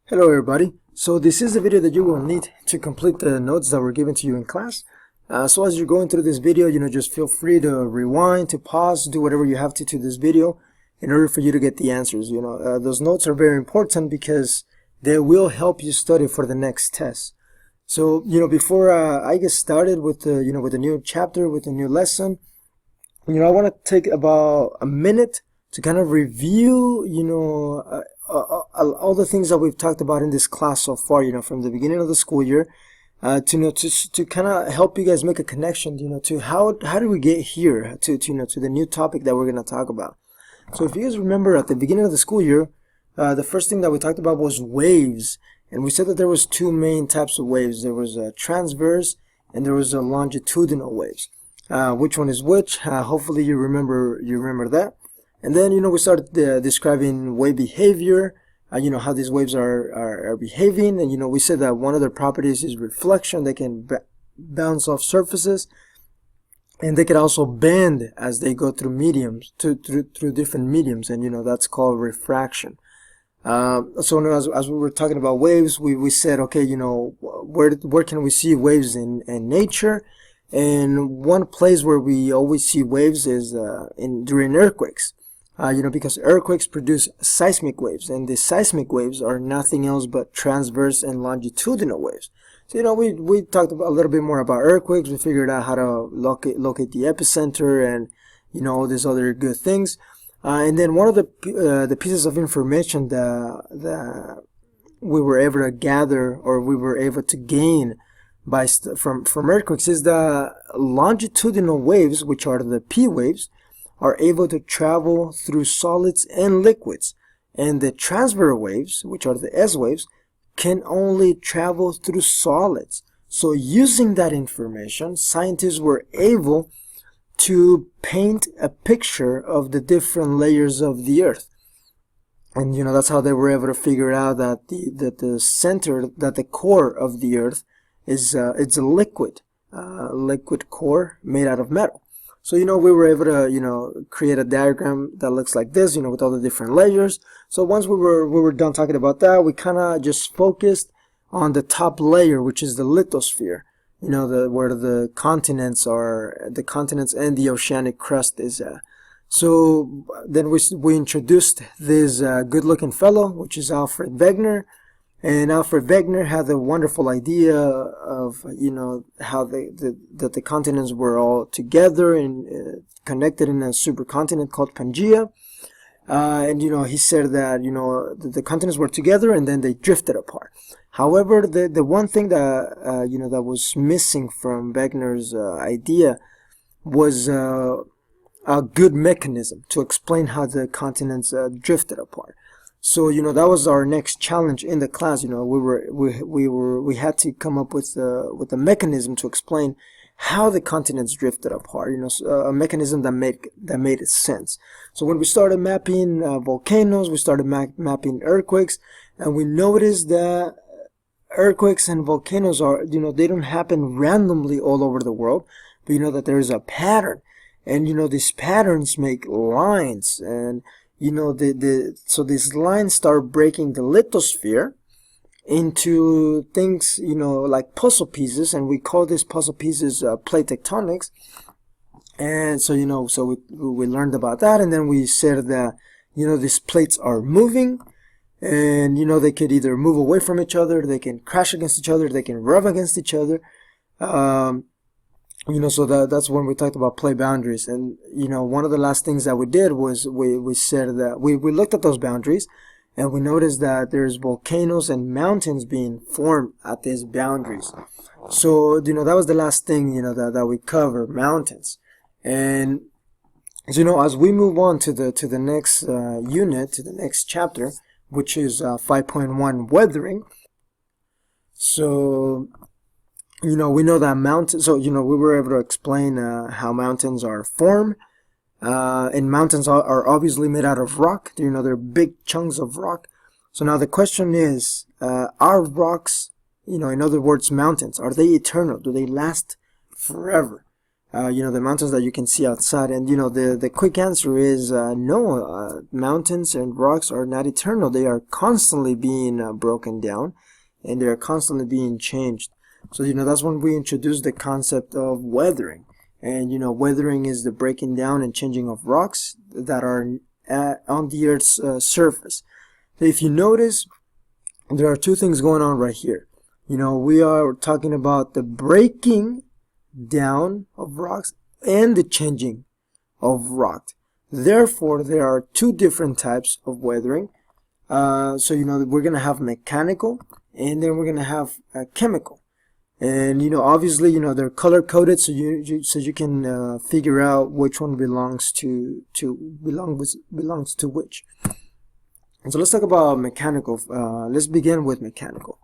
Hello everybody. So this is the video that you will need to complete the notes that were given to you in class. So as you're going through this video, just feel free to rewind, to pause, do whatever you have to this video in order for you to get the answers. Those notes are very important because they will help you study for the next test. So, before I get started with the, with the new chapter, with the new lesson, I want to take about a minute to kind of review, all the things that we've talked about in this class so far, from the beginning of the school year, to kind of help you guys make a connection, to how do we get here to the new topic that we're going to talk about. So if you guys remember at the beginning of the school year, the first thing that we talked about was waves, and we said that there was two main types of waves. There was a transverse and there was a longitudinal waves. Which one is which? Hopefully you remember that. And then, we started describing wave behavior, how these waves are behaving. And, we said that one of their properties is reflection. They can bounce off surfaces. And they can also bend as they go through mediums, through different mediums. And, that's called refraction. So as we were talking about waves, we said, okay, where can we see waves in nature? And one place where we always see waves is during earthquakes. Because earthquakes produce seismic waves, and the seismic waves are nothing else but transverse and longitudinal waves. So, we talked a little bit more about earthquakes. We figured out how to locate the epicenter and, all these other good things. And then one of the pieces of information that we were able to gather, or we were able to gain from earthquakes, is the longitudinal waves, which are the P waves, are able to travel through solids and liquids, and the transverse waves, which are the S waves, can only travel through solids. So using that information, scientists were able to paint a picture of the different layers of the earth. And that's how they were able to figure out that the center, that the core of the earth is it's a liquid core made out of metal. So, we were able to, create a diagram that looks like this, with all the different layers. So once we were done talking about that, we kind of just focused on the top layer, which is the lithosphere, where the continents and the oceanic crust is at. So then we introduced this good-looking fellow, which is Alfred Wegener. And Alfred Wegener had the wonderful idea of, how that the continents were all together and connected in a supercontinent called Pangaea. And, he said that, the continents were together and then they drifted apart. However, the one thing that, that was missing from Wegener's idea was a good mechanism to explain how the continents drifted apart. So, that was our next challenge in the class. We had to come up with a mechanism to explain how the continents drifted apart. A mechanism that made sense. So when we started mapping volcanoes, we started mapping earthquakes, and we noticed that earthquakes and volcanoes are, they don't happen randomly all over the world, but that there is a pattern, and these patterns make lines, and so these lines start breaking the lithosphere into things, like puzzle pieces, and we call these puzzle pieces plate tectonics. And so, so we learned about that, and then we said that, these plates are moving, and, they could either move away from each other, they can crash against each other, they can rub against each other. So that's when we talked about plate boundaries. And, one of the last things that we did was we said that we looked at those boundaries, and we noticed that there's volcanoes and mountains being formed at these boundaries. So, that was the last thing, that we covered, mountains. And, as we move on to the next unit, to the next chapter, which is 5.1 weathering. So, we know that mountains, so, we were able to explain how mountains are formed. And mountains are obviously made out of rock. They're big chunks of rock. So now the question is, are rocks, in other words, mountains, are they eternal? Do they last forever? the mountains that you can see outside. And the quick answer is no. Mountains and rocks are not eternal. They are constantly being broken down, and they are constantly being changed. So that's when we introduce the concept of weathering. And weathering is the breaking down and changing of rocks that are on the Earth's surface. So if you notice, there are two things going on right here. We are talking about the breaking down of rocks and the changing of rocks. Therefore, there are two different types of weathering. So we're gonna have mechanical, and then we're gonna have chemical. And obviously they're color coded, so you can figure out which one belongs to which. And so let's talk about mechanical. Let's begin with mechanical.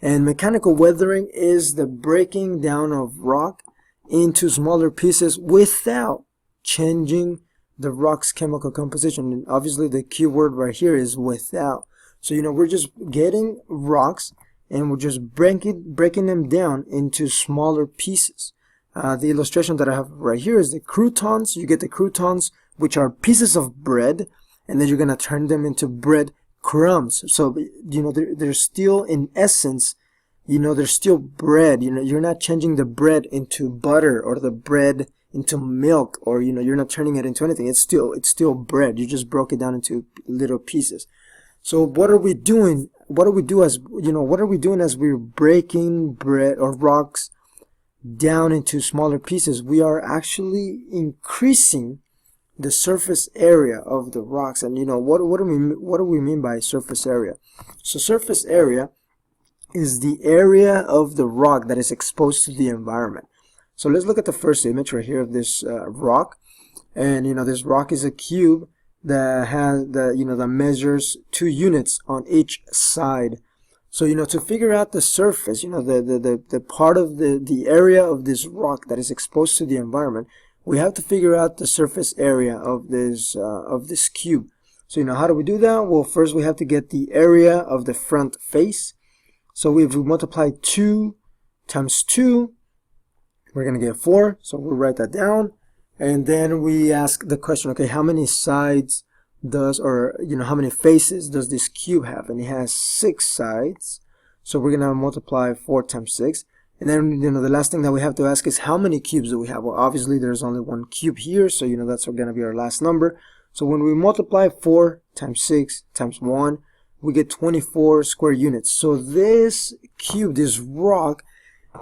And mechanical weathering is the breaking down of rock into smaller pieces without changing the rock's chemical composition. And obviously the key word right here is without. So we're just getting rocks and we're just breaking them down into smaller pieces. The illustration that I have right here is the croutons. You get the croutons, which are pieces of bread, and then you're gonna turn them into bread crumbs. So they're still, in essence, they're still bread. You're not changing the bread into butter or the bread into milk, or you're not turning it into anything. It's still bread. You just broke it down into little pieces. So what are we doing? What are we doing as we're breaking bread or rocks down into smaller pieces? We are actually increasing the surface area of the rocks. And what do we mean by surface area? So surface area is the area of the rock that is exposed to the environment. So let's look at the first image right here of this rock. And this rock is a cube that has that measures 2 units on each side. So to figure out the surface, the part of the area of this rock that is exposed to the environment, we have to figure out the surface area of this cube. So how do we do that? Well, first we have to get the area of the front face. So if we multiply 2 times 2, we're gonna get 4. So we'll write that down. And then we ask the question, okay, how many sides how many faces does this cube have? And it has 6 sides. So we're gonna multiply 4 times 6. And then, the last thing that we have to ask is how many cubes do we have? Well, obviously there's only 1 cube here, so that's gonna be our last number. So when we multiply 4 times 6 times 1, we get 24 square units. So this cube, this rock,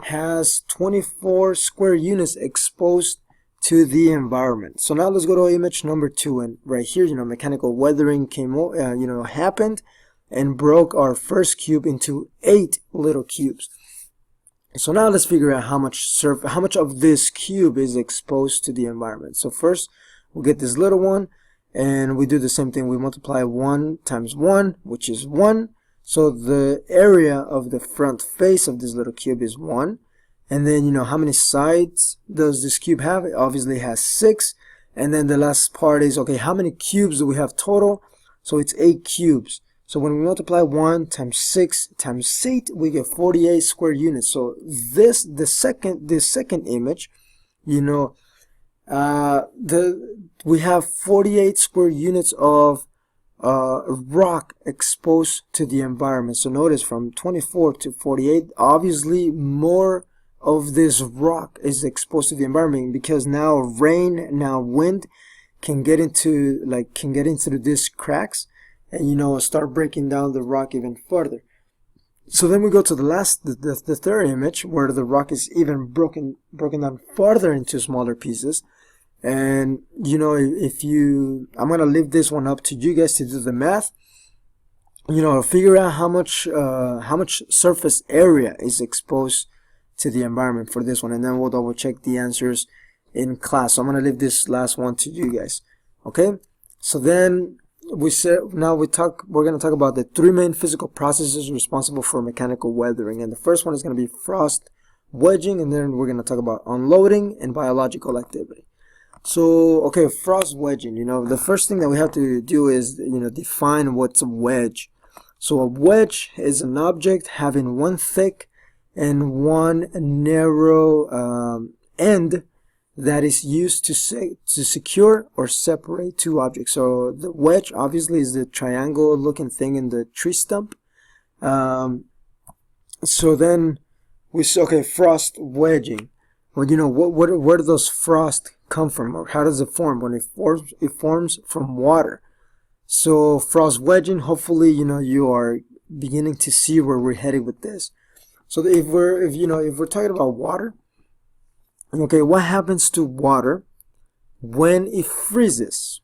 has 24 square units exposed to the environment. So now let's go to image number 2, and right here, mechanical weathering happened and broke our first cube into 8 little cubes. So now let's figure out how much of this cube is exposed to the environment. So first we'll get this little one, and we do the same thing. We multiply 1 times 1, which is 1. So the area of the front face of this little cube is 1. And then, how many sides does this cube have? It obviously has 6. And then the last part is, okay, how many cubes do we have total? So it's 8 cubes. So when we multiply 1 times 6 times 8, we get 48 square units. So the second image, we have 48 square units of rock exposed to the environment. So notice from 24 to 48, obviously more of this rock is exposed to the environment, because now rain, now wind can get into these cracks and start breaking down the rock even further. So then we go to the third image, where the rock is even broken down farther into smaller pieces. And I'm gonna leave this one up to you guys to do the math. Figure out how much surface area is exposed to the environment for this one, and then we'll double check the answers in class. So I'm gonna leave this last one to you guys. Okay. So then we're gonna talk about the 3 main physical processes responsible for mechanical weathering, and the first one is gonna be frost wedging, and then we're gonna talk about unloading and biological activity. So, okay, frost wedging, the first thing that we have to do is, define what's a wedge. So a wedge is an object having one thick and one narrow end that is used to secure or separate two objects. So the wedge obviously is the triangle looking thing in the tree stump. So then we say, okay, frost wedging. Well, you know, where do those frost come from, or how does it form? When it forms from water. So frost wedging, hopefully, you know, you are beginning to see where we're headed with this. So if we're talking about water, okay, what happens to water when it freezes?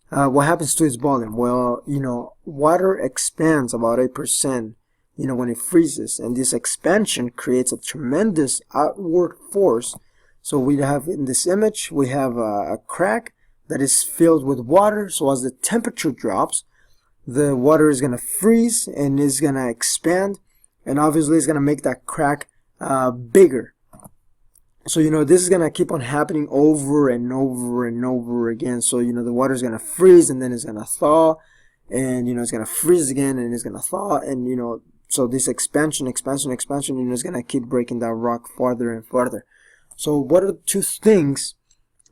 What happens to its volume? Well, you know, water expands about 8%, you know, when it freezes, and this expansion creates a tremendous outward force. So we have in this image, we have a crack that is filled with water. So as the temperature drops, the water is going to freeze and is going to expand, and obviously it's going to make that crack bigger. So, you know, this is going to keep on happening over and over and over again. So, you know, the water is going to freeze and then it's going to thaw, and, you know, it's going to freeze again and it's going to thaw, and, you know, so this expansion, you know, is going to keep breaking that rock farther and farther. So what are the two things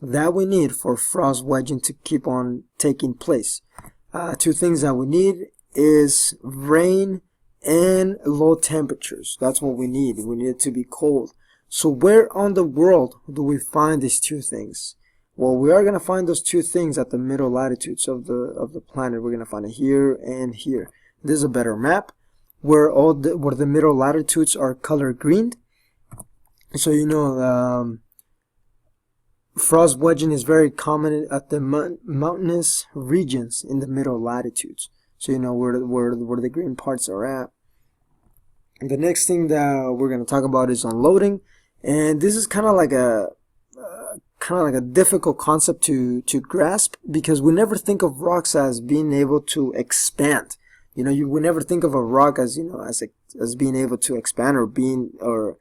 that we need for frost wedging to keep on taking place? Two things that we need is rain and low temperatures. That's what we need. We need it to be cold. So where on the world do we find these two things? Well, we are going to find those two things at the middle latitudes of the planet. We're going to find it here and here. This is a better map where the middle latitudes are color green. So, you know, frost wedging is very common at the mountainous regions in the middle latitudes. So, you know, where the green parts are at. And the next thing that we're going to talk about is unloading. And this is kind of like a difficult concept to grasp, because we never think of rocks as being able to expand. You know, we never think of a rock as, you know, as being able to expand, or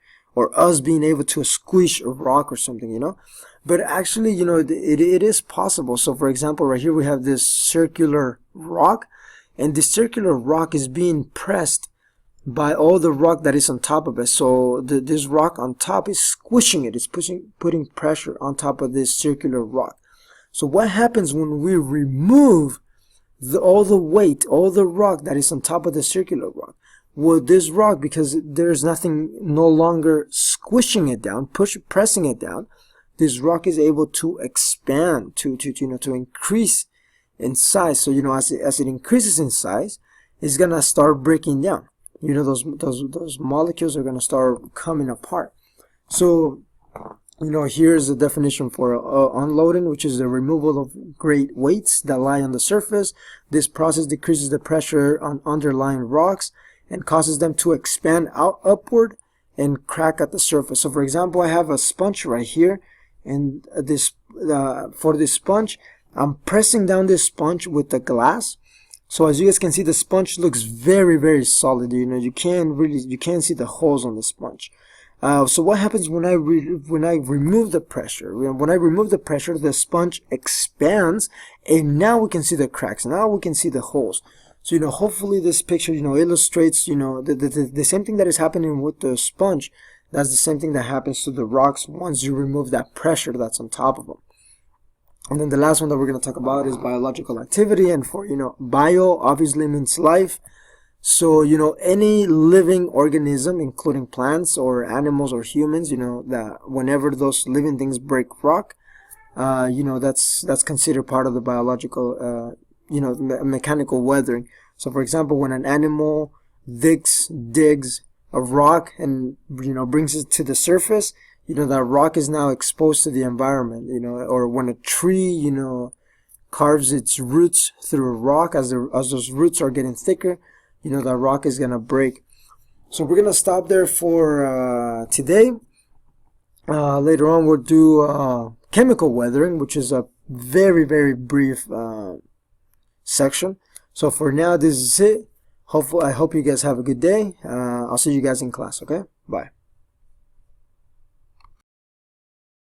us being able to squish a rock or something, you know. But actually, you know, it is possible. So for example, right here we have this circular rock, and this circular rock is being pressed by all the rock that is on top of it. So this rock on top is squishing it. It's putting pressure on top of this circular rock. So what happens when we remove all the weight, all the rock that is on top of the circular rock? Well, this rock, because there's nothing no longer squishing it down, pressing it down, this rock is able to expand, to increase in size. So, you know, as it increases in size, it's gonna start breaking down. You know, those molecules are going to start coming apart. So, you know, here's the definition for unloading, which is the removal of great weights that lie on the surface. This process decreases the pressure on underlying rocks and causes them to expand upward and crack at the surface. So, for example, I have a sponge right here, and for this sponge, I'm pressing down this sponge with the glass. So as you guys can see, the sponge looks very, very solid. You know, you can't see the holes on the sponge. So what happens when I remove the pressure? When I remove the pressure, the sponge expands, and now we can see the cracks. Now we can see the holes. So, you know, hopefully this picture, you know, illustrates, you know, the same thing that is happening with the sponge. That's the same thing that happens to the rocks once you remove that pressure that's on top of them. And then the last one that we're going to talk about is biological activity. And for, you know, bio obviously means life. So, you know, any living organism, including plants or animals or humans, you know, that whenever those living things break rock, you know, that's considered part of the biological, you know, mechanical weathering. So, for example, when an animal digs a rock and, you know, brings it to the surface, you know, that rock is now exposed to the environment, you know. Or when a tree, you know, carves its roots through a rock, as those roots are getting thicker, you know, that rock is going to break. So we're going to stop there for today. Later on, we'll do chemical weathering, which is a very, very brief section. So for now, this is it. I hope you guys have a good day. I'll see you guys in class, okay? Bye.